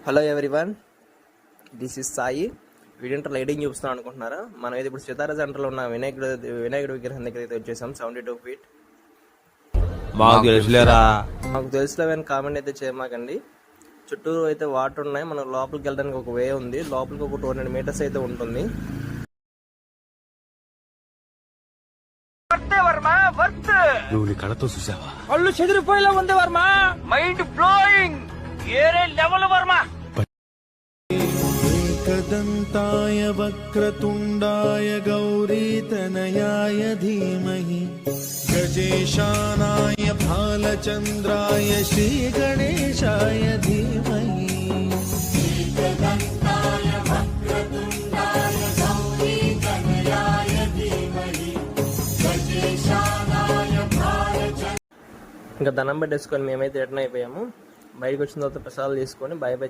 Hello everyone, this is Sai. వీడింటర్ lighting చూపిస్తాం అనుకుంటున్నారా? మనం అయితే ఇప్పుడు సితారా సెంటర్లో ఉన్న వినాయకుడి విగ్రహం దగ్గర అయితే వచ్చేసాం. 72 feet. మాకు తెలుసులేవని కామెంట్ అయితే చేయమాకండి. చుట్టూరు అయితే వాటర్ ఉన్నాయి. మనం లోపలికి వెళ్ళడానికి ఒక వే ఉంది. లోపలికి ఒక 200 meters అయితే ఉంటుంది. నువ్వు నీ కళ్ళతో చూసావా? కళ్ళు చెదిరిపోయేలా ఉంది వర్మ. మైండ్ బ్లోయింగ్, ఏరే లెవెల్ వర్మ. ఏకదంతాయ వక్రతుండాయ గౌరీతనయాయ ధీమహి గజేశానాయ భాలచంద్రాయ శ్రీ గణేశాయ ధీమహి. ఇంకా దండం పెట్టేసుకొని మేమైతే రిటర్న్ అయిపోయాము. బయటకు వచ్చిన తర్వాత ప్రసాదాలు తీసుకొని బై బై